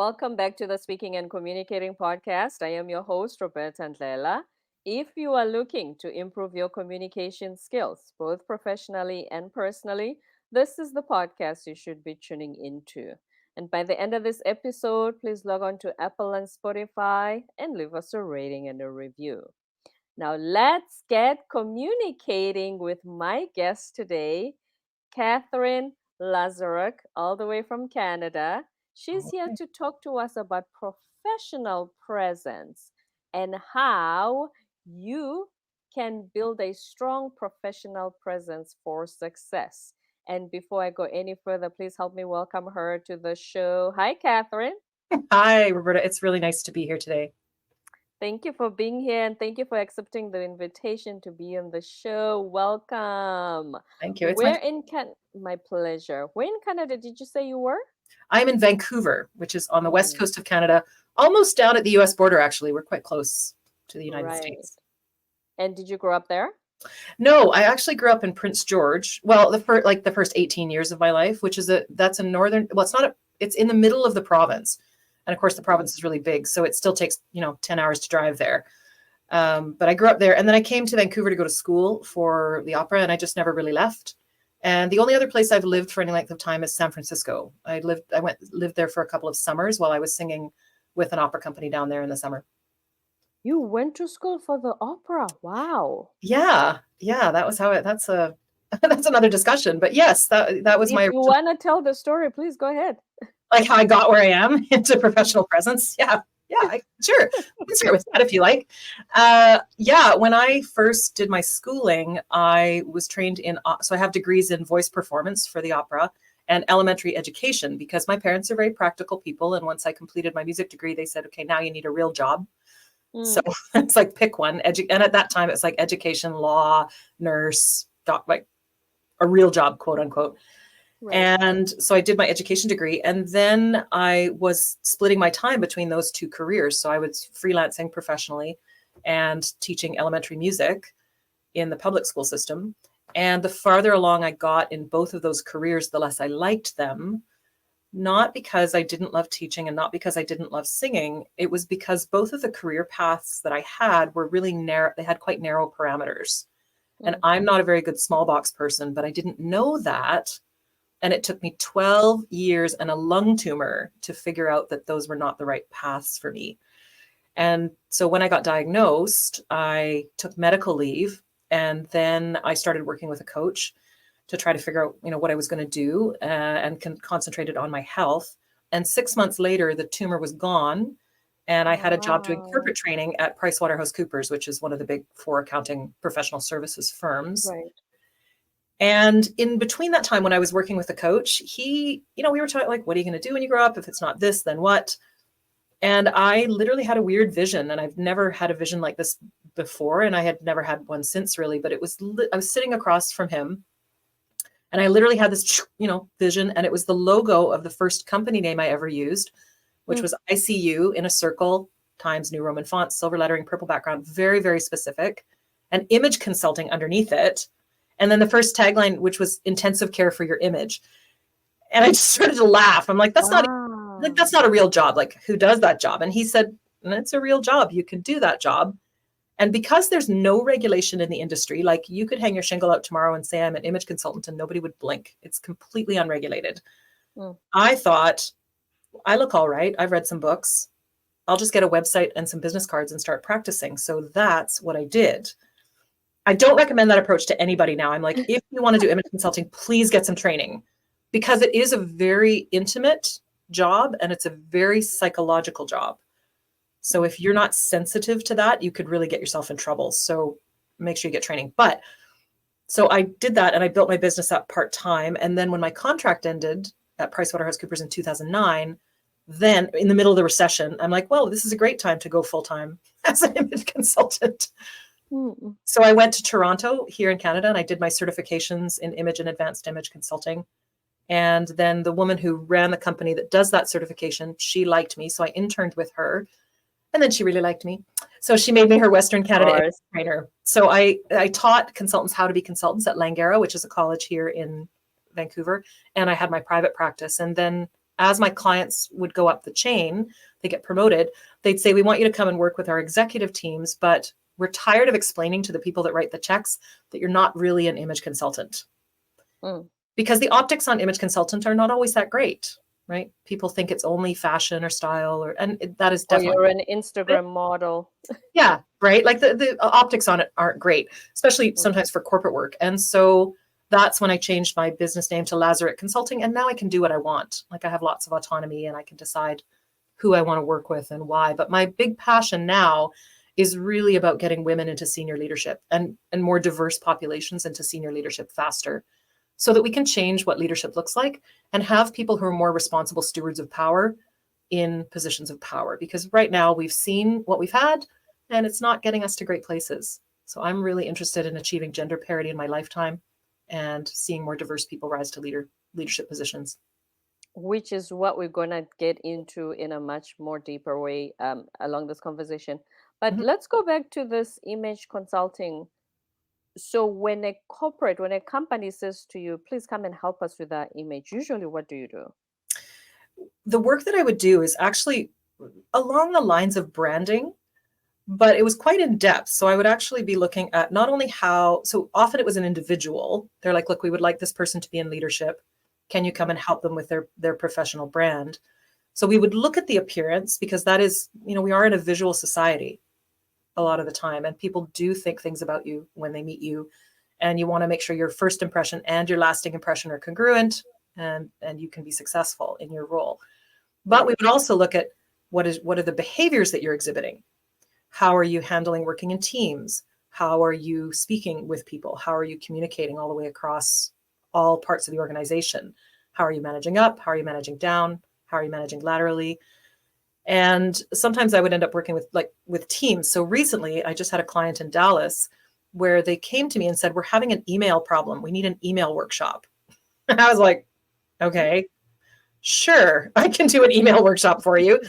Welcome back to the Speaking and Communicating podcast. I am your host, Roberta Ndlela. If you are looking to improve your communication skills, both professionally and personally, this is the podcast you should be tuning into. And by the end of this episode, please log on to Apple and Spotify and leave us a rating and a review. Now, let's get communicating with my guest today, Katherine Lazaruk, all the way from Canada. She's here Okay. to talk to us about professional presence and how you can build a strong professional presence for success. And before I go any further, please help me welcome her to the show. Hi, Katherine. Hi, Roberta. It's really nice to be here today. Thank you for being here and thank you for accepting the invitation to be on the show. Welcome. Thank you. Where in My pleasure. Where in Canada did you say you were? I'm in Vancouver, which is on the west Mm, coast of Canada, almost down at the US border, actually. We're quite close to the United right. States. And did you grow up there? No, I actually grew up in Prince George. Well, the first 18 years of my life, which is that's a northern, well, it's in the middle of the province. And of course, the province is really big, so it still takes, 10 hours to drive there. But I grew up there, and then I came to Vancouver to go to school for the opera, and I just never really left. And the only other place I've lived for any length of time is San Francisco. Lived there for a couple of summers while I was singing with an opera company down there in the summer. You went to school for the opera. Wow. Yeah, that was that's a that's another discussion. But yes, that was If my you want to tell the story, please go ahead. like how I got where I am into professional presence. Yeah, sure. I can start with that if you like. Yeah, when I first did my schooling, I was trained so I have degrees in voice performance for the opera and elementary education because my parents are very practical people. And once I completed my music degree, they said, okay, now you need a real job. So Mm, it's like pick one. And at that time, it's like education, law, nurse, like a real job, quote unquote. right. And so I did my education degree, and then I was splitting my time between those two careers. So I was freelancing professionally and teaching elementary music in the public school system. And the farther along I got in both of those careers, the less I liked them, not because I didn't love teaching and not because I didn't love singing. It was because both of the career paths that I had were really narrow. They had quite narrow parameters. And Mm, I'm not a very good small box person, but I didn't know that. And it took me 12 years and a lung tumor to figure out that those were not the right paths for me. And so when I got diagnosed, I took medical leave, and then I started working with a coach to try to figure out, what I was going to do, and concentrated on my health. And 6 months later, the tumor was gone. And I had a job doing wow. corporate training at PricewaterhouseCoopers, which is one of the big four accounting professional services firms. Right. And in between that time when I was working with a coach, we were talking like, what are you going to do when you grow up? If it's not this, then what? And I literally had a weird vision, and I've never had a vision like this before. And I had never had one since, really, but I was sitting across from him, and I literally had this, vision. And it was the logo of the first company name I ever used, which Mm, was ICU in a circle, Times New Roman font, silver lettering, purple background, very, very specific, and image consulting underneath it. And then the first tagline, which was intensive care for your image. And I just started to laugh. I'm like, wow. that's not a real job. Like, who does that job? And he said, it's a real job. You can do that job. And because there's no regulation in the industry, like you could hang your shingle out tomorrow and say I'm an image consultant and nobody would blink. It's completely unregulated. Mm, I thought, I look all right. I've read some books. I'll just get a website and some business cards and start practicing. So that's what I did. I don't recommend that approach to anybody now. I'm like, if you want to do image consulting, please get some training, because it is a very intimate job and it's a very psychological job. So if you're not sensitive to that, you could really get yourself in trouble. So make sure you get training. But so I did that, and I built my business up part-time. And then when my contract ended at PricewaterhouseCoopers in 2009, then in the middle of the recession, I'm like, well, this is a great time to go full-time as an image consultant. mm, So I went to Toronto here in Canada, and I did my certifications in image and advanced image consulting. And then the woman who ran the company that does that certification, she liked me. So I interned with her, and then she really liked me. So she made me her Western of Canada image course. trainer. So I taught consultants how to be consultants at Langara, which is a college here in Vancouver. And I had my private practice. And then as my clients would go up the chain, they get promoted, they'd say, we want you to come and work with our executive teams, but we're tired of explaining to the people that write the checks that you're not really an image consultant. Mm. Because the optics on image consultant are not always that great, right? People think it's only fashion or style, and that is Or definitely you're an Instagram model. yeah, right. Like the optics on it aren't great, especially Mm. sometimes for corporate work. And so that's when I changed my business name to Lazaruk Consulting. And now I can do what I want. Like I have lots of autonomy and I can decide who I want to work with and why. But my big passion now is really about getting women into senior leadership and more diverse populations into senior leadership faster so that we can change what leadership looks like and have people who are more responsible stewards of power in positions of power. Because right now we've seen what we've had and it's not getting us to great places. So I'm really interested in achieving gender parity in my lifetime and seeing more diverse people rise to leadership positions. Which is what we're going to get into in a much more deeper way along this conversation. But Mhm. let's go back to this image consulting. So when a company says to you, please come and help us with our image, usually what do you do? The work that I would do is actually along the lines of branding, but it was quite in depth. So I would actually be looking at not only how, so often it was an individual. They're like, look, we would like this person to be in leadership. Can you come and help them with their professional brand? So we would look at the appearance because that is, we are in a visual society a lot of the time, and people do think things about you when they meet you. And you want to make sure your first impression and your lasting impression are congruent and you can be successful in your role. But we Right. would also look at what are the behaviors that you're exhibiting. How are you handling working in teams? How are you speaking with people? How are you communicating all the way across all parts of the organization? How are you managing up? How are you managing down? How are you managing laterally? And sometimes I would end up working with teams. So recently I just had a client in Dallas where they came to me and said, we're having an email problem. We need an email workshop. And I was like, okay, sure, I can do an email workshop for you.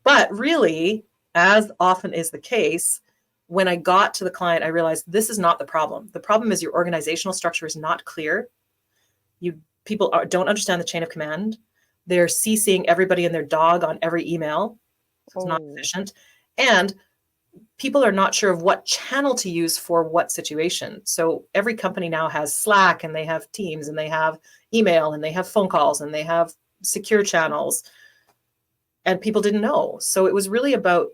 But really, as often is the case, when I got to the client, I realized this is not the problem. The problem is your organizational structure is not clear. People don't understand the chain of command. They're CCing everybody and their dog on every email. So it's not Oh. efficient. And people are not sure of what channel to use for what situation. So every company now has Slack and they have Teams and they have email and they have phone calls and they have secure channels. And people didn't know. So it was really about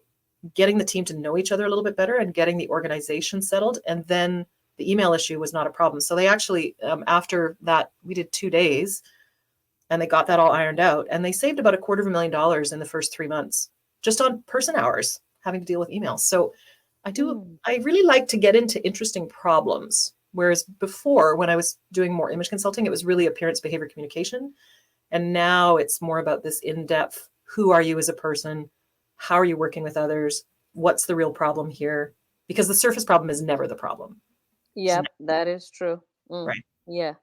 getting the team to know each other a little bit better and getting the organization settled. And then the email issue was not a problem. So they actually, after that, we did 2 days and they got that all ironed out. And they saved about $250,000 in the first 3 months just on person hours having to deal with emails. So Mm. I really like to get into interesting problems. Whereas before, when I was doing more image consulting, it was really appearance, behavior, communication. And now it's more about this in-depth, who are you as a person? How are you working with others? What's the real problem here? Because the surface problem is never the problem. Yep, that is true. Right. Yeah.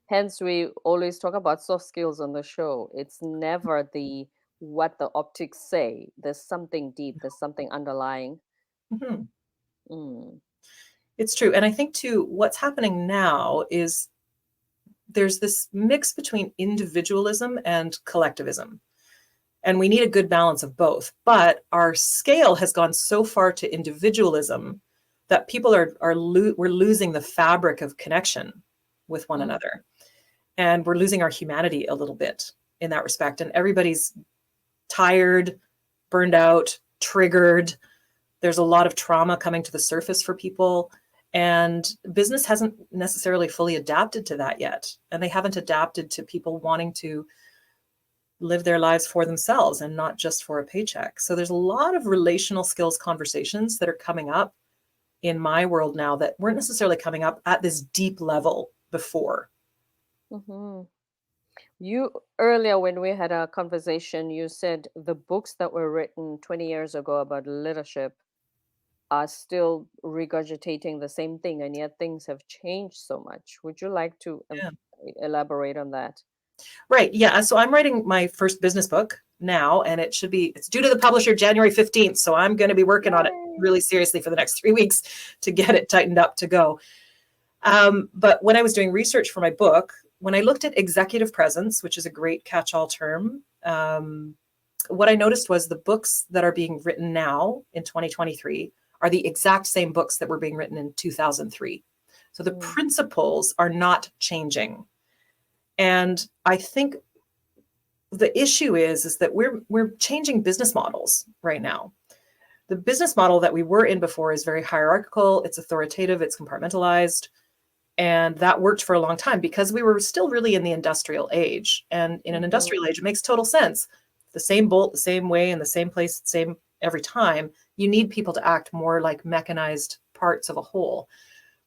Hence, we always talk about soft skills on the show. It's never the what the optics say. There's something deep, there's something underlying. Mhm. Mm. It's true. And I think too, what's happening now is there's this mix between individualism and collectivism. And we need a good balance of both. But our scale has gone so far to individualism that people we're losing the fabric of connection with one Mm. another. And we're losing our humanity a little bit in that respect. And everybody's tired, burned out, triggered. There's a lot of trauma coming to the surface for people. And business hasn't necessarily fully adapted to that yet. And they haven't adapted to people wanting to live their lives for themselves and not just for a paycheck. So there's a lot of relational skills conversations that are coming up in my world now that weren't necessarily coming up at this deep level before. Hmm. You earlier, when we had a conversation, you said the books that were written 20 years ago about leadership are still regurgitating the same thing, and yet things have changed so much. Would you like to Yeah. elaborate on that? Right. Yeah. So I'm writing my first business book now, and it's due to the publisher January 15th. So I'm going to be working on it Yay. really seriously for the next 3 weeks to get it tightened up to go. But when I was doing research for my book, when I looked at executive presence, which is a great catch-all term, what I noticed was the books that are being written now in 2023 are the exact same books that were being written in 2003. So the principles are not changing. And I think the issue is that we're changing business models right now. The business model that we were in before is very hierarchical, it's authoritative, it's compartmentalized. And that worked for a long time because we were still really in the industrial age. And in an industrial age, it makes total sense. The same bolt, the same way, in the same place, same every time. You need people to act more like mechanized parts of a whole.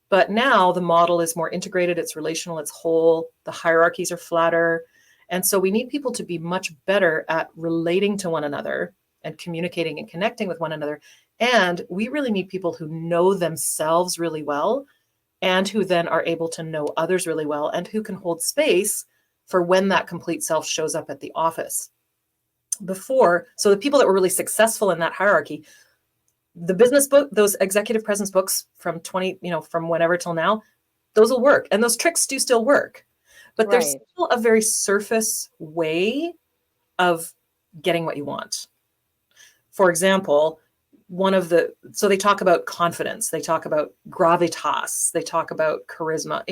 But now the model is more integrated, it's relational, it's whole, the hierarchies are flatter. And so we need people to be much better at relating to one another and communicating and connecting with one another. And we really need people who know themselves really well and who then are able to know others really well and who can hold space for when that complete self shows up at the office. Before, so the people that were really successful in that hierarchy, the business book, those executive presence books from from whenever till now, those will work. And those tricks do still work. But there's still a very surface way of getting what you want. For example, so they talk about confidence, they talk about gravitas, they talk about charisma,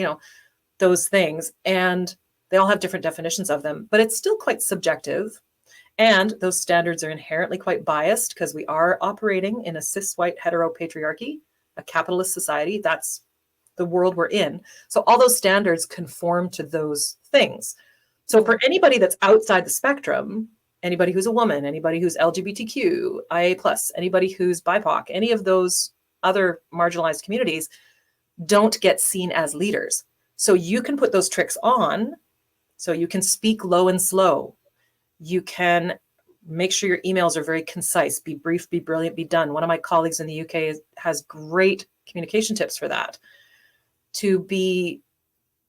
those things. And they all have different definitions of them, but it's still quite subjective. And those standards are inherently quite biased because we are operating in a cis white hetero patriarchy, a capitalist society. That's the world we're in. So all those standards conform to those things. So for anybody that's outside the spectrum, anybody who's a woman, anybody who's LGBTQ, IA+, anybody who's BIPOC, any of those other marginalized communities don't get seen as leaders. So you can put those tricks on. So you can speak low and slow. You can make sure your emails are very concise, be brief, be brilliant, be done. One of my colleagues in the UK has great communication tips for that. To be,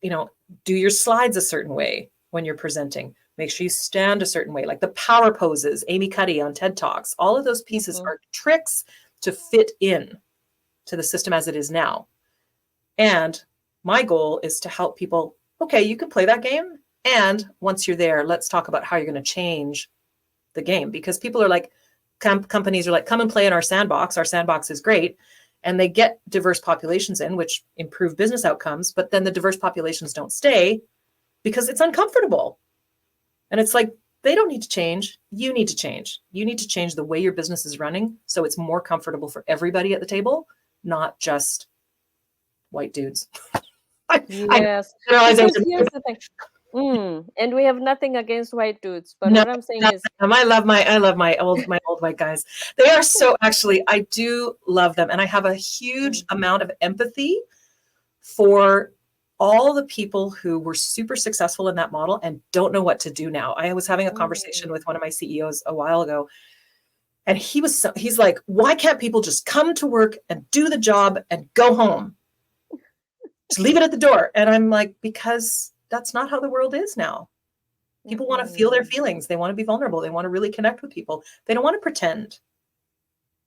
do your slides a certain way when you're presenting. Make sure you stand a certain way, like the power poses, Amy Cuddy on TED Talks. All of those pieces are tricks to fit in to the system as it is now. And my goal is to help people, okay, you can play that game. And once you're there, let's talk about how you're going to change the game. Because people are like, companies are like, come and play in our sandbox. Our sandbox is great. And they get diverse populations in, which improve business outcomes. But then the diverse populations don't stay because it's uncomfortable. And it's like, they don't need to change. You need to change. You need to change the way your business is running so it's more comfortable for everybody at the table, not just white dudes. Yes. Because here's the thing. And we have nothing against white dudes, but what I'm saying is, I love my old white guys. They are so, actually, I do love them, and I have a huge amount of empathy for all the people who were super successful in that model and don't know what to do now. I was having a conversation with one of my CEOs a while ago, and he's like, why can't people just come to work and do the job and go home? Just leave it at the door. And I'm like, because that's not how the world is now. People want to feel their feelings. They want to be vulnerable. They want to really connect with people. They don't want to pretend.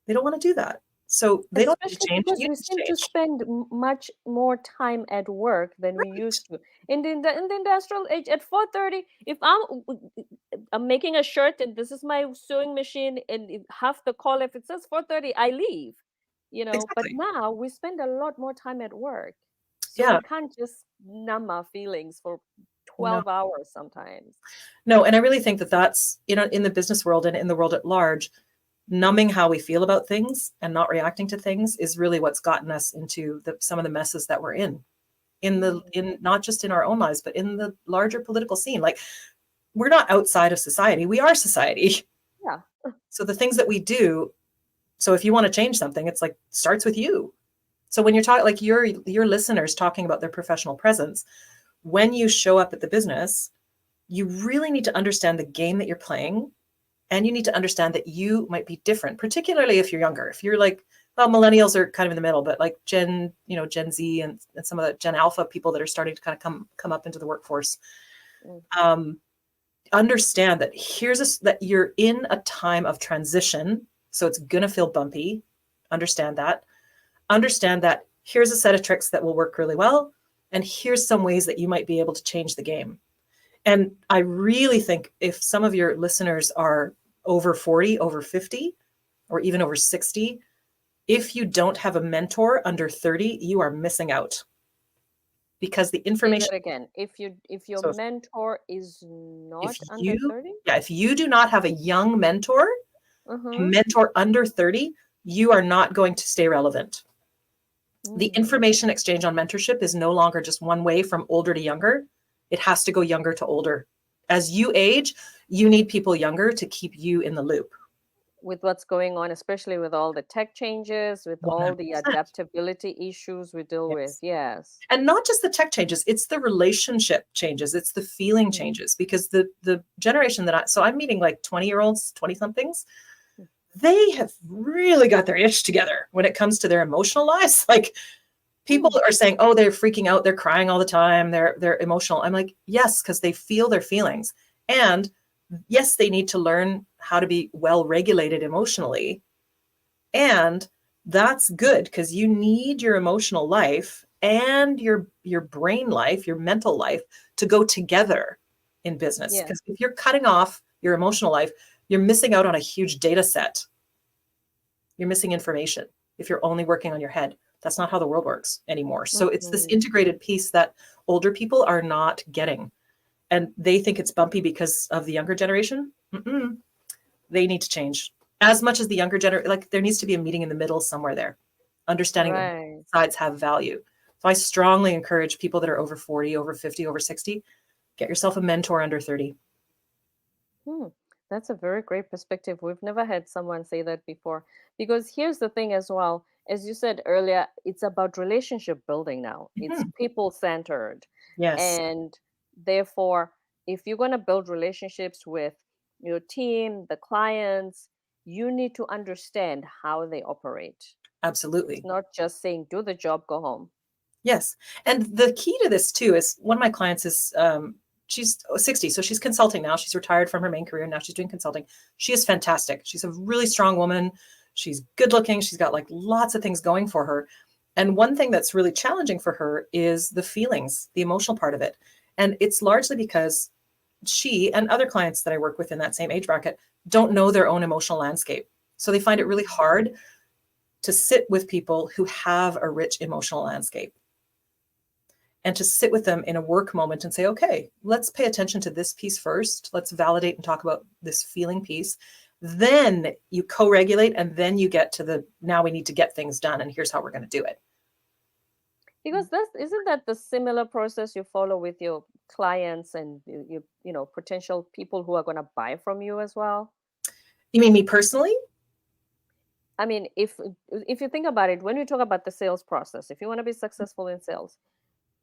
They don't want to do that. So they don't need to change. Because we seem to spend much more time at work than we used to. In the industrial age, at 4:30, if I'm making a shirt and this is my sewing machine, and half the call, if it says 4:30, I leave. But now we spend a lot more time at work. So we can't just numb our feelings for 12 hours sometimes. No, and I really think that that's, in the business world and in the world at large, numbing how we feel about things and not reacting to things is really what's gotten us into some of the messes that we're in not just in our own lives, but in the larger political scene. Like, we're not outside of society. We are society. Yeah. So the things that we do, so if you want to change something, it's like, starts with you. So when you're talking, like your listeners talking about their professional presence, when you show up at the business, you really need to understand the game that you're playing. And you need to understand that you might be different, particularly if you're younger. If you're like, well, millennials are kind of in the middle, but like Gen Z and some of the Gen Alpha people that are starting to kind of come up into the workforce, understand that that you're in a time of transition. So it's going to feel bumpy. Understand that. Here's a set of tricks that will work really well. And here's some ways that you might be able to change the game. And I really think if some of your listeners are over 40, over 50, or even over 60, if you don't have a mentor under 30, you are missing out because the Say information. that again. If your So mentor is if not under you, 30? yeah, if you do not have a young mentor, a Uh-huh. mentor under 30, you are not going to stay relevant. The Mm. information exchange on mentorship is no longer just one way from older to younger. It has to go younger to older. As you age, you need people younger to keep you in the loop. With what's going on, especially with all the tech changes, with all the 100%. adaptability issues we deal with. Yes. Yes. And not just the tech changes, it's the relationship changes, it's the feeling Mm. changes, because the generation that I'm meeting like 20-year-olds, 20 somethings, they have really got their ish together when it comes to their emotional lives. Like, people Mm. are saying, oh, they're freaking out, they're crying all the time, they're emotional. I'm like, yes, because they feel their feelings. And yes, they need to learn how to be well regulated emotionally. And that's good because you need your emotional life and your brain life, your mental life to go together in business. Yeah. Because if you're cutting off your emotional life, you're missing out on a huge data set. You're missing information if you're only working on your head. That's not how the world works anymore. So it's this Mm-hmm. integrated piece that older people are not getting. And they think it's bumpy because of the younger generation. Mm-mm. They need to change as much as the younger generation. Like, there needs to be a meeting in the middle somewhere there, understanding that Right. sides have value. So I strongly encourage people that are over 40, over 50, over 60, get yourself a mentor under 30. Hmm. That's a very great perspective. We've never had someone say that before. Because here's the thing as well. As you said earlier, it's about relationship building now. It's Mhm. people centered. Yes, And therefore, if you're going to build relationships with your team, the clients, you need to understand how they operate. It's absolutely. not just saying, do the job, go home. Yes. And the key to this too is, one of my clients is, she's 60, so she's consulting now. She's retired from her main career. Now she's doing consulting. She is fantastic. She's a really strong woman. She's good looking. She's got like lots of things going for her. And one thing that's really challenging for her is the feelings, the emotional part of it. And it's largely because she and other clients that I work with in that same age bracket don't know their own emotional landscape. So they find it really Mm. hard to sit with people who have a rich emotional landscape, and to sit with them in a work moment and say, okay, let's pay attention to this piece first. Let's validate and talk about this feeling piece. Then you co-regulate, and then you get to the, now we need to get things done, and here's how we're going to do it. Because that's isn't that the similar process you follow with your clients and potential people who are going to buy from you as well? You mean me personally? I mean, if you think about it, when we talk about the sales process, if you want to be successful in sales,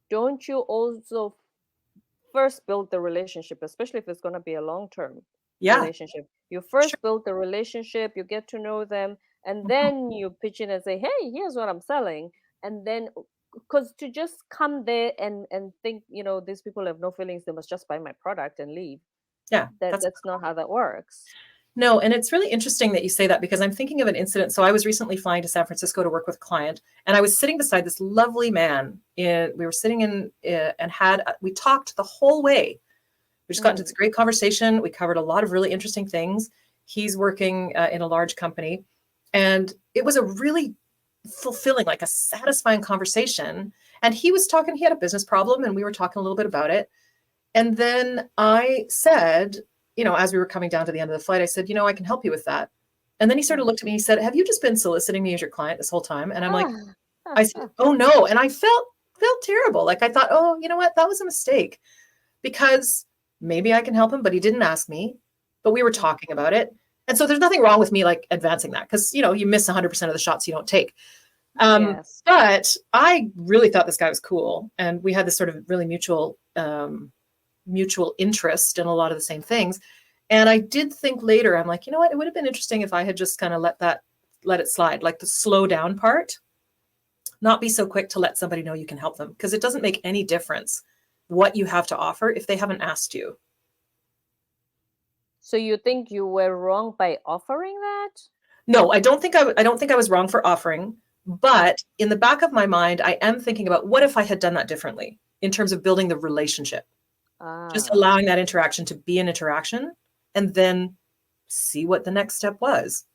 don't you also first build the relationship, especially if it's going to be a long-term Yeah, relationship? You sure. first build the relationship, you get to know them, and Mhm. then you pitch in and say, "Hey, here's what I'm selling." And then, because to just come there and think, these people have no feelings, they must just buy my product and leave. Yeah, That that's that's not how that works. no, and it's really interesting that you say that, because I'm thinking of an incident. So I was recently flying to San Francisco to work with a client, and I was sitting beside this lovely man. We were sitting in, and we talked the whole way. We just got into this Mm. great conversation. We covered a lot of really interesting things. He's working in a large company, and it was a really fulfilling, like a satisfying conversation. And he was talking, he had a business problem, and we were talking a little bit about it. And then I said, as we were coming down to the end of the flight, I said, I can help you with that. And then he sort of Mm. looked at me, he said, have you just been soliciting me as your client this whole time? And I'm like, Ah. I said, oh no. And I felt terrible. Like, I thought, oh, you know what? That was a mistake, because maybe I can help him, but he didn't ask me, but we were Mm. talking about it. And so there's nothing wrong with me like advancing that, because, you miss 100% of the shots you don't take. Yes. But I really thought this guy was cool. And we had this sort of really mutual interest in a lot of the same things. And I did think later, I'm like, you know what? It would have been interesting if I had just kind of let it slide, like the slow down part, not be so quick to let somebody know you can help them, because it doesn't make any difference what you have to offer if they haven't asked you. So you think you were wrong by offering that? No, I don't think I was wrong for offering, But in the back of my mind, I am thinking about what if I had done that differently in terms of building the relationship, just Ah. allowing that interaction to be an interaction and then see what the next step was,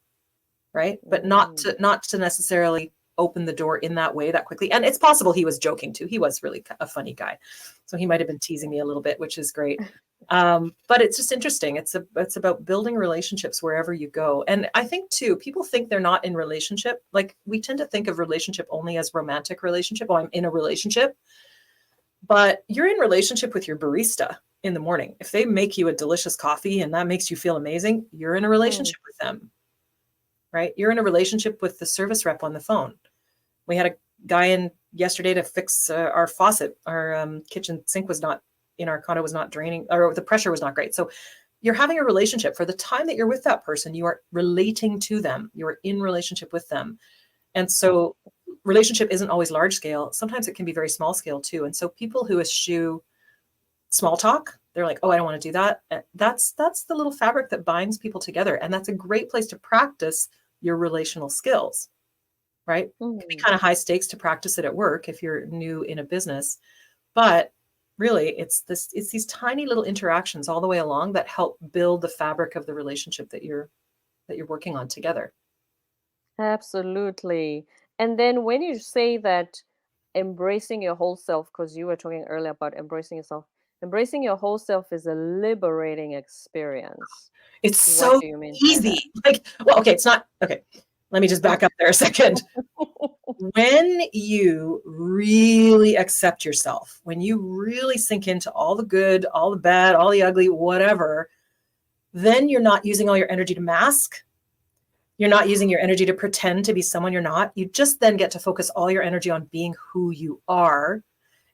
right? But Mm. not to necessarily open the door in that way that quickly. And it's possible he was joking too. He was really a funny guy. So he might have been teasing me a little bit, which is great. But it's just interesting. It's about building relationships wherever you go. And I think too, people think they're not in relationship. Like we tend to think of relationship only as romantic relationship. Oh, I'm in a relationship. But you're in relationship with your barista in the morning. If they make you a delicious coffee and that makes you feel amazing, you're in a Mm. relationship with them, right? You're in a relationship with the service rep on the phone. We had a guy in yesterday to fix our faucet. Our kitchen sink was not in our condo was not draining, or the pressure was not great. So you're having a relationship for the time that you're with that person. You are relating to them. You are in relationship with them. And so relationship isn't always large scale. Sometimes it can be very small scale too. And so people who eschew small talk, they're like, oh, I don't want to do that. That's the little fabric that binds people together. And that's a great place to practice your relational skills, right? It can be Mm. kind of high stakes to practice it at work if you're new in a business. But really it's these tiny little interactions all the way along that help build the fabric of the relationship that you're working on together. Absolutely. And then when you say that embracing your whole self, because you were talking earlier about embracing your whole self is a liberating experience. It's What so do you mean by easy. that? Like, well, okay, it's not okay. Let me just back up there a second. When you really accept yourself, when you really sink into all the good, all the bad, all the ugly, whatever, then you're not using all your energy to mask. You're not using your energy to pretend to be someone you're not. You just then get to focus all your energy on being who you are.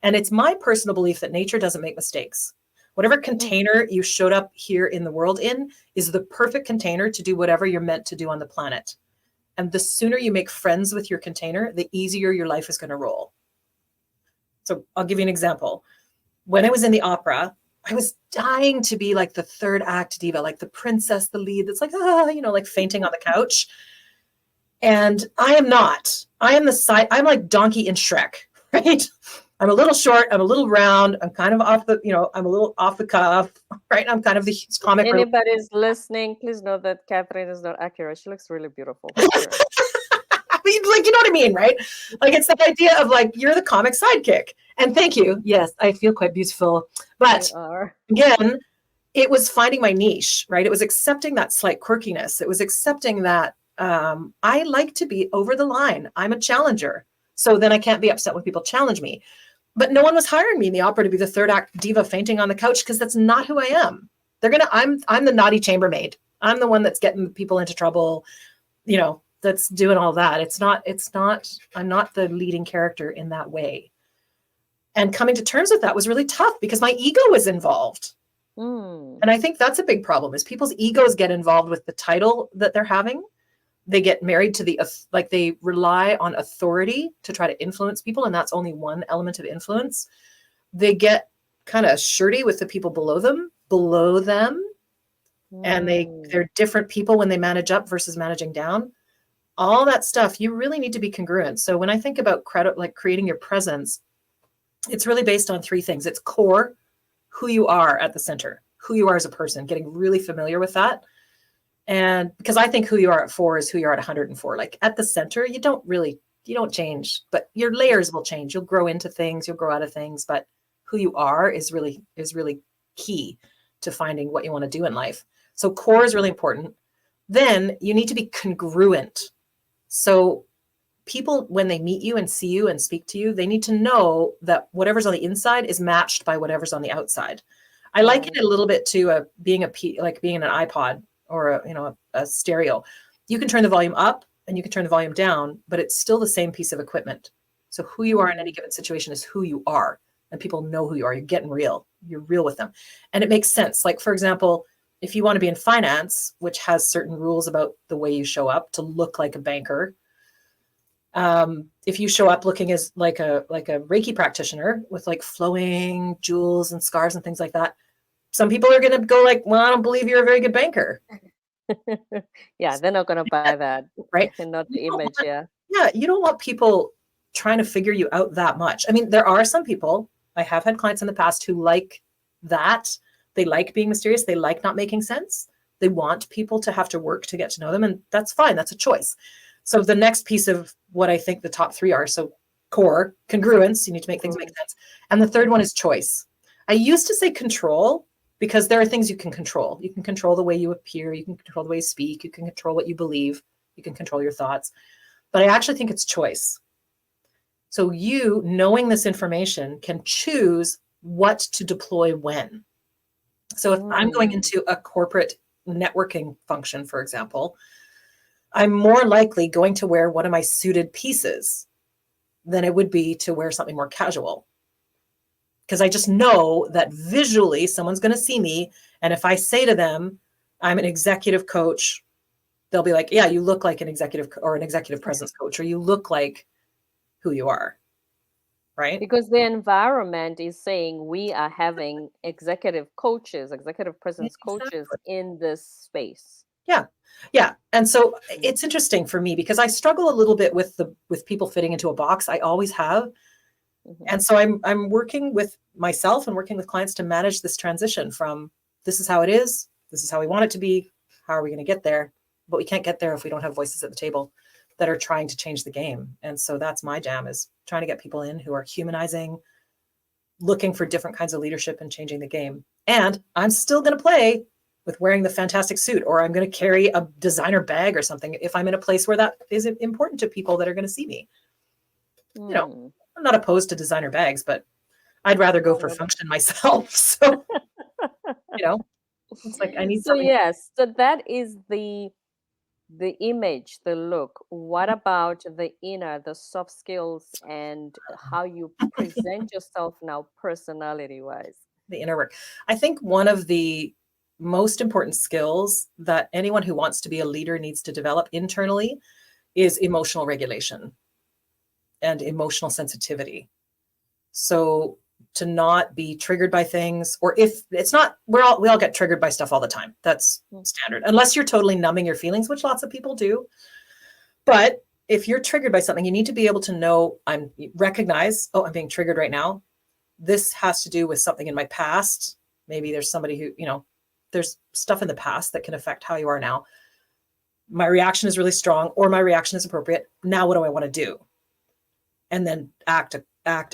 And it's my personal belief that nature doesn't make mistakes. Whatever Mm. container you showed up here in the world in is the perfect container to do whatever you're meant to do on the planet. And the sooner you make friends with your container, the easier your life is going to roll. So I'll give you an example. When I was in the opera, I was dying to be like the third act diva, like the princess, the lead that's like, like fainting on the couch. And I am not. I am the side, I'm like Donkey in Shrek, right? I'm a little short, I'm a little round, I'm kind of off the, I'm a little off the cuff, right? I'm kind of the If comic relief. anybody's listening, please know that Catherine is not accurate. She looks really beautiful for sure. I mean, like, you know what I mean, right? Like, it's that idea of like, you're the comic sidekick. And thank you. Yes, I feel quite beautiful. You But are. again, it was finding my niche, right? It was accepting that slight quirkiness. It was accepting that I like to be over the line. I'm a challenger. So then I can't be upset when people challenge me. But no one was hiring me in the opera to be the third act diva fainting on the couch because that's not who I am. I'm the naughty chambermaid. I'm the one that's getting people into trouble, that's doing all that. I'm not the leading character in that way. And coming to terms with that was really tough because my ego was involved. Mm. And I think that's a big problem is people's egos get involved with the title that they're having. They get married to they rely on authority to try to influence people. And that's only one element of influence. They get kind of shirty with the people below them. And Mm. they're different people when they manage up versus managing down. All that stuff, you really need to be congruent. So when I think about credit, like creating your presence, it's really based on three things. It's core, who you are at the center, who you are as a person, getting really familiar with that. And because I think who you are at 4 is who you are at 104. Like at the center, you don't change, but your layers will change. You'll grow into things, you'll grow out of things, but who you are is really key to finding what you want to do in life. So core is really important. Then you need to be congruent. So people, when they meet you and see you and speak to you, they need to know that whatever's on the inside is matched by whatever's on the outside. I liken Right. it a little bit to being in an iPod or a stereo. You can turn the volume up and you can turn the volume down, but it's still the same piece of equipment. So who you are in any Mm. given situation is who you are, and people know who you are. You're getting real. You're real with them, and it makes sense. Like for example, if you want to be in finance, which has certain rules about the way you show up to look like a banker, if you show up looking as like a Reiki practitioner with like flowing jewels and scars and things like that, some people are going to go like, well, I don't believe you're a very good banker. Yeah, they're not gonna buy that. Right. Not You the don't image, want, yeah. Yeah, you don't want people trying to figure you out that much. I mean, there are some people, I have had clients in the past who like that. They like being mysterious. They like not making sense. They want people to have to work to get to know them. And that's fine. That's a choice. So the next piece of what I think the top three are, so core, congruence, you need to make things make sense. And the third one is choice. I used to say control because there are things you can control. You can control the way you appear. You can control the way you speak. You can control what you believe. You can control your thoughts. But I actually think it's choice. So you, knowing this information, can choose what to deploy when. So if I'm going into a corporate networking function, for example, I'm more likely going to wear one of my suited pieces than it would be to wear something more casual. Because I just know that visually someone's going to see me. And if I say to them, I'm an executive coach, they'll be like, yeah, you look like an executive or an executive presence coach, or you look like who you are. Right? Because the environment is saying we are having executive coaches, executive presence coaches Exactly. in this space. Yeah. Yeah. And so it's interesting for me because I struggle a little bit with people fitting into a box. I always have. And so I'm working with myself and working with clients to manage this transition from this is how it is, this is how we want it to be, how are we going to get there? But we can't get there if we don't have voices at the table that are trying to change the game. And so that's my jam, is trying to get people in who are humanizing, looking for different kinds of leadership and changing the game. And I'm still going to play with wearing the fantastic suit, or I'm going to carry a designer bag or something if I'm in a place where that is important to people that are going to see me. You know, I'm not opposed to designer bags, but I'd rather go for function myself. So, you know, it's like I need So something. yes, so that is the image, the look. What about the inner, the soft skills, and how you present yourself now, personality wise? The inner work. I think one of the most important skills that anyone who wants to be a leader needs to develop internally is emotional regulation and emotional sensitivity. So to not be triggered by things, or if it's not, we all get triggered by stuff all the time. That's standard, unless you're totally numbing your feelings, which lots of people do. But if you're triggered by something, you need to be able to know, recognize, oh, I'm being triggered right now. This has to do with something in my past. Maybe there's somebody who, there's stuff in the past that can affect how you are now. My reaction is really strong, or my reaction is appropriate. Now, what do I want to do? And then act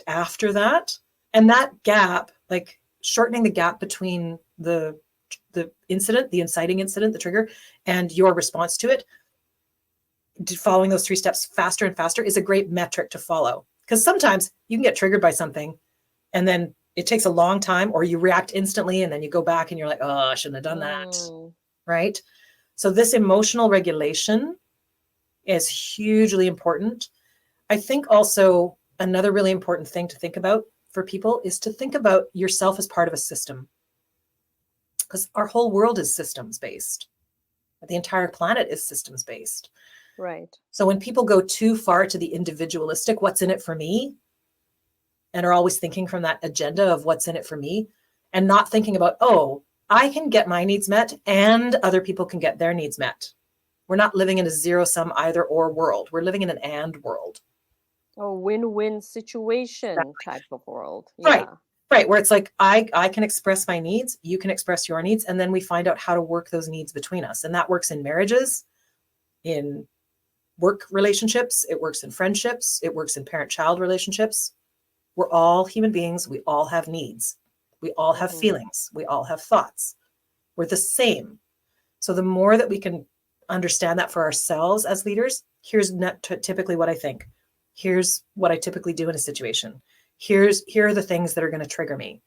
after that. And that gap, like shortening the gap between the incident, the inciting incident, the trigger, and your response to it, following those 3 steps faster and faster is a great metric to follow. Because sometimes you can get triggered by something and then it takes a long time, or you react instantly and then you go back and you're like, oh, I shouldn't have done that. Right? So this emotional regulation is hugely important. I think also another really important thing to think about for people is to think about yourself as part of a system, because our whole world is systems based. The entire planet is systems based. Right. So when people go too far to the individualistic, what's in it for me, and are always thinking from that agenda of what's in it for me, and not thinking about, oh, I can get my needs met and other people can get their needs met. We're not living in a zero-sum either or world. We're living in an and world. A win-win situation type of world. Right. Yeah. Right. Where it's like, I can express my needs, you can express your needs, and then we find out how to work those needs between us. And that works in marriages, in work relationships, it works in friendships, it works in parent-child relationships. We're all human beings. We all have needs. We all have feelings. We all have thoughts. We're the same. So the more that we can understand that for ourselves as leaders, here's typically what I think. Here's what I typically do in a situation. Here are the things that are going to trigger me.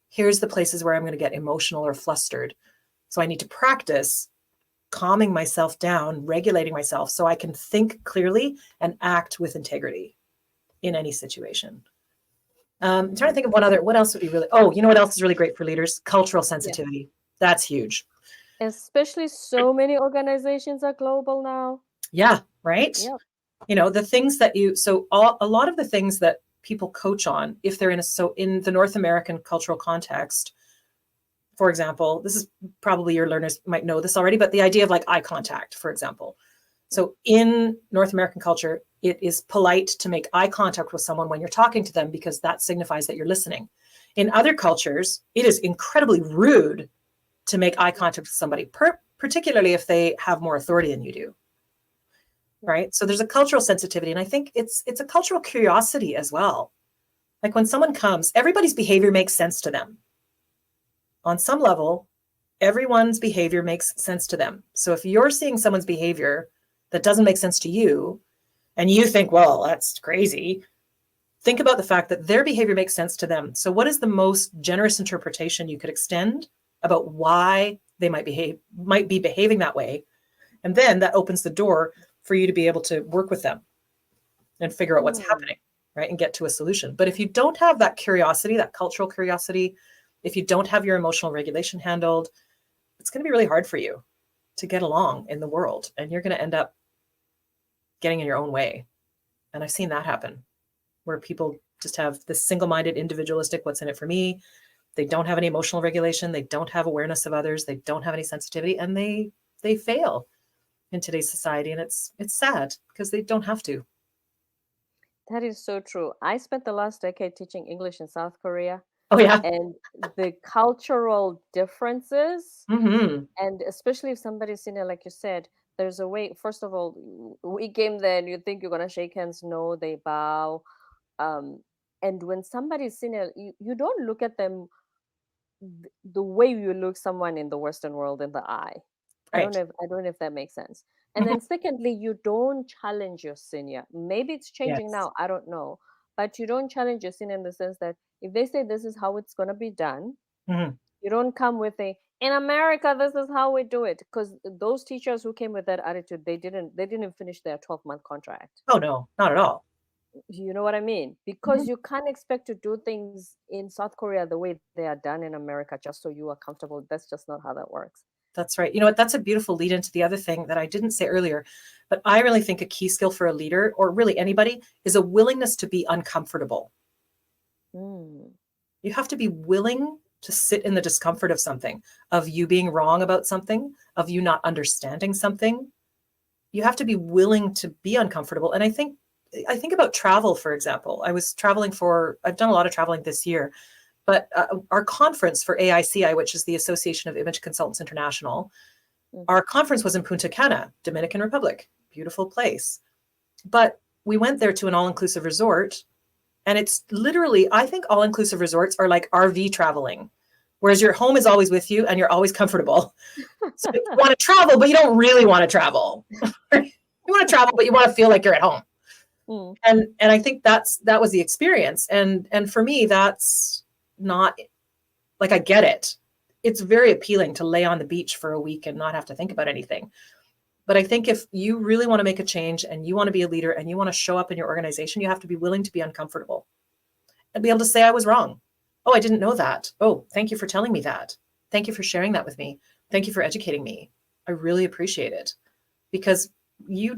Here's the places where I'm going to get emotional or flustered. So I need to practice calming myself down, regulating myself so I can think clearly and act with integrity in any situation. I'm trying to think of what else would be really, you know what else is really great for leaders? Cultural sensitivity. Yeah. That's huge. Especially so many organizations are global now. Yeah, right? Yep. The things that a lot of the things that people coach on, if they're in the North American cultural context, for example, this is probably your learners might know this already, but the idea of like eye contact, for example. So in North American culture, it is polite to make eye contact with someone when you're talking to them because that signifies that you're listening. In other cultures, it is incredibly rude to make eye contact with somebody, particularly if they have more authority than you do. Right? So there's a cultural sensitivity, and I think it's a cultural curiosity as well. Like when someone comes, everybody's behavior makes sense to them. On some level, everyone's behavior makes sense to them. So if you're seeing someone's behavior that doesn't make sense to you, and you think, well, that's crazy, think about the fact that their behavior makes sense to them. So what is the most generous interpretation you could extend about why they might be behaving that way? And then that opens the door for you to be able to work with them and figure out what's happening, right? And get to a solution. But if you don't have that curiosity, that cultural curiosity, if you don't have your emotional regulation handled, it's going to be really hard for you to get along in the world. And you're going to end up getting in your own way. And I've seen that happen where people just have this single-minded, individualistic, what's in it for me. They don't have any emotional regulation. They don't have awareness of others. They don't have any sensitivity, and they fail in today's society. And it's sad because they don't have to. That is so true. I spent the last decade teaching English in South Korea, Oh, yeah. and the cultural differences, Mm-hmm. and especially if somebody's senior, like you said, there's a way. First of all, we came there and you think you're gonna shake hands. No, they bow. Um, and when somebody's senior, you don't look at them the way you look someone in the Western world in the eye. Right. I don't know if that makes sense. And Mhm. then secondly, you don't challenge your senior. Maybe it's changing Yes. now, I don't know. But you don't challenge your senior in the sense that if they say this is how it's gonna be done, Mhm. you don't come with a in America, this is how we do it. Because those teachers who came with that attitude, they didn't finish their 12-month contract. Oh, no, not at all. You know what I mean? Mhm. Because you can't expect to do things in South Korea the way they are done in America just so you are comfortable. That's just not how that works. That's right. You know what? That's a beautiful lead into the other thing that I didn't say earlier, but I really think a key skill for a leader or really anybody is a willingness to be uncomfortable. Mm. You have to be willing to sit in the discomfort of something, of you being wrong about something, of you not understanding something. You have to be willing to be uncomfortable. And I think about travel, for example. I've done a lot of traveling this year, but our conference for AICI, which is the Association of Image Consultants International, Mhm. our conference was in Punta Cana, Dominican Republic, beautiful place. But we went there to an all-inclusive resort, and it's literally, I think all inclusive resorts are like RV traveling, whereas your home is always with you and you're always comfortable. So you want to travel, but you don't really want to travel. You want to travel, but you want to feel like you're at home. Mm. And I think that was the experience. And for me, that's not like I get it. It's very appealing to lay on the beach for a week and not have to think about anything. But I think if you really want to make a change and you want to be a leader and you want to show up in your organization, you have to be willing to be uncomfortable and be able to say, I was wrong. Oh, I didn't know that. Oh, thank you for telling me that. Thank you for sharing that with me. Thank you for educating me. I really appreciate it because you're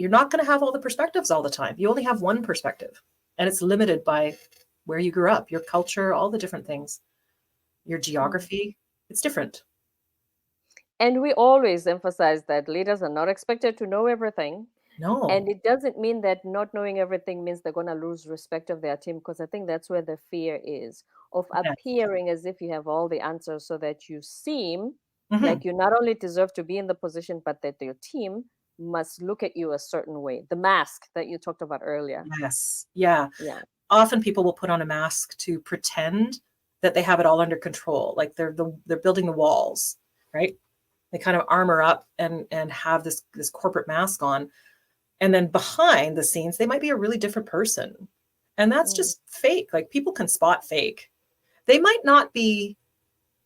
not going to have all the perspectives all the time. You only have one perspective and it's limited by where you grew up, your culture, all the different things, your Mm. geography. It's different. And we always emphasize that leaders are not expected to know everything. And No. it doesn't mean that not knowing everything means they're going to lose respect of their team, because I think that's where the fear is of Yes. appearing as if you have all the answers so that you seem Hmm. like you not only deserve to be in the position, but that your team must look at you a certain way. The mask that you talked about earlier. Yes. Yeah. Yeah. Often people will put on a mask to pretend that they have it all under control, like they're building the walls, right? They kind of armor up and have this corporate mask on, and then behind the scenes they might be a really different person, and that's Mm. just fake. Like people can spot fake. They might not be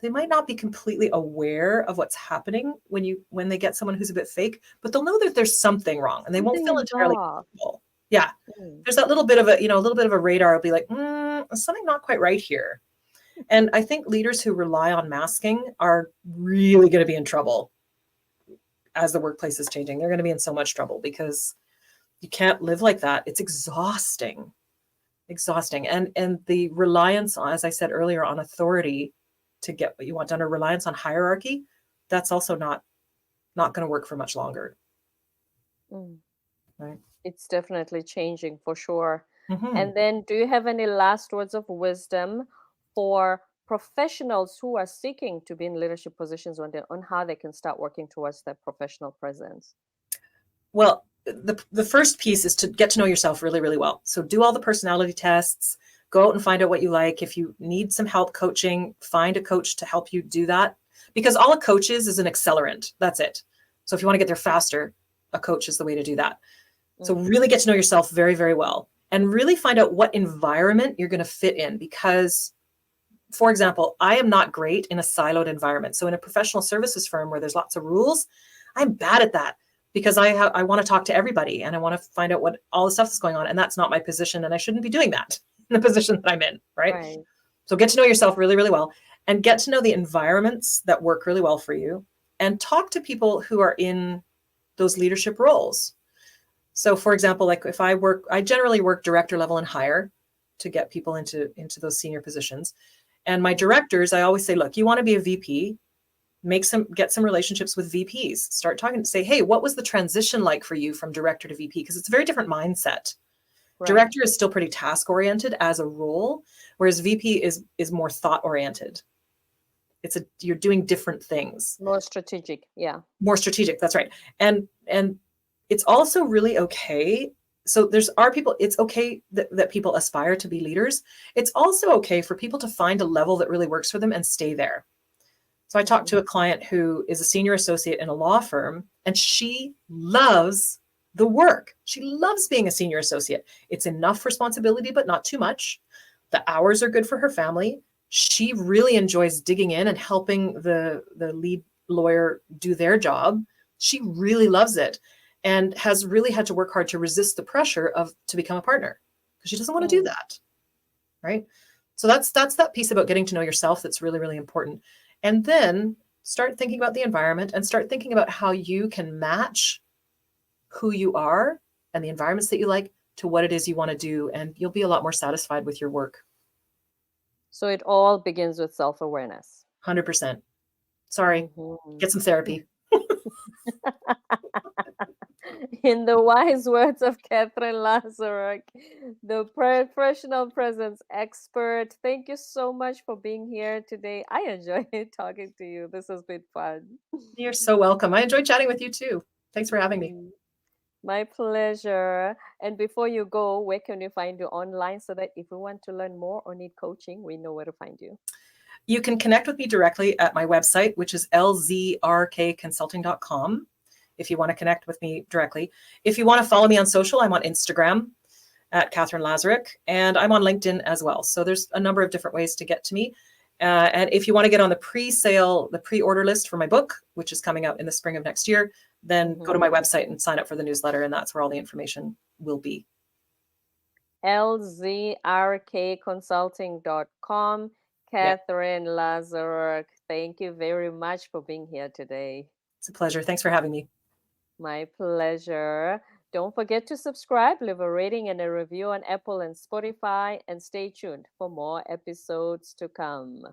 they might not be completely aware of what's happening when they get someone who's a bit fake, but they'll know that there's something wrong and they won't Something feel is entirely off. comfortable. Yeah, Mm. there's that little bit of a little bit of a radar will be like, something not quite right here. And I think leaders who rely on masking are really going to be in trouble as the workplace is changing. They're going to be in so much trouble because you can't live like that. It's exhausting. And the reliance on, as I said earlier, on authority to get what you want done, or reliance on hierarchy, that's also not going to work for much longer. Mm. right? It's definitely changing for sure. Hmm. And then, do you have any last words of wisdom for professionals who are seeking to be in leadership positions on how they can start working towards their professional presence? Well, the first piece is to get to know yourself really, really well. So do all the personality tests, go out and find out what you like. If you need some help coaching, find a coach to help you do that. Because all a coach is an accelerant. That's it. So if you want to get there faster, a coach is the way to do that. So Mm, really get to know yourself very, very well and really find out what environment you're going to fit in. Because, for example, I am not great in a siloed environment. So in a professional services firm where there's lots of rules, I'm bad at that because I want to talk to everybody and I want to find out what all the stuff that's going on. And that's not my position. And I shouldn't be doing that in the position that I'm in. Right. right. So get to know yourself really, really well and get to know the environments that work really well for you and talk to people who are in those leadership roles. So for example, like if I generally work director level and higher to get people into those senior positions. And my Mm, directors, I always say, look, you want to be a VP, get some relationships with VPs. Start talking, say, hey, what was the transition like for you from director to VP? Because it's a very different mindset. right. Director is still pretty task oriented as a role, whereas VP is more thought oriented. You're doing different things. More strategic. Yeah. More strategic, that's right. And it's also really okay. So there's are people, it's okay that people aspire to be leaders. It's also okay for people to find a level that really works for them and stay there. So I talked Mhm. to a client who is a senior associate in a law firm, and she loves the work. She loves being a senior associate. It's enough responsibility, but not too much. The hours are good for her family. She really enjoys digging in and helping the lead lawyer do their job. She really loves it and has really had to work hard to resist the pressure of to become a partner because she doesn't want to do Mm. that, right? So that's that piece about getting to know yourself that's really, really important. And then start thinking about the environment and start thinking about how you can match who you are and the environments that you like to what it is you want to do. And you'll be a lot more satisfied with your work. So it all begins with self-awareness. 100%. Sorry, Mhm. get some therapy. In the wise words of Katherine Lazaruk, the professional presence expert, thank you so much for being here today. I enjoyed talking to you. This has been fun. You're so welcome. I enjoyed chatting with you too. Thanks for having me. Mhm. My pleasure. And before you go, where can we find you online so that if we want to learn more or need coaching, we know where to find you? You can connect with me directly at my website, which is lzrkconsulting.com, if you want to connect with me directly. If you want to follow me on social, I'm on Instagram at Katherine Lazaruk, and I'm on LinkedIn as well. So there's a number of different ways to get to me. And if you want to get on the the pre-order list for my book, which is coming out in the spring of next year, then go to Mhm. my website and sign up for the newsletter, and that's where all the information will be. lzrkconsulting.com. Yeah, Katherine Lazaruk, thank you very much for being here today. it's a pleasure. Thanks for having me. My pleasure. Don't forget to subscribe, leave a rating and a review on Apple and Spotify, and stay tuned for more episodes to come.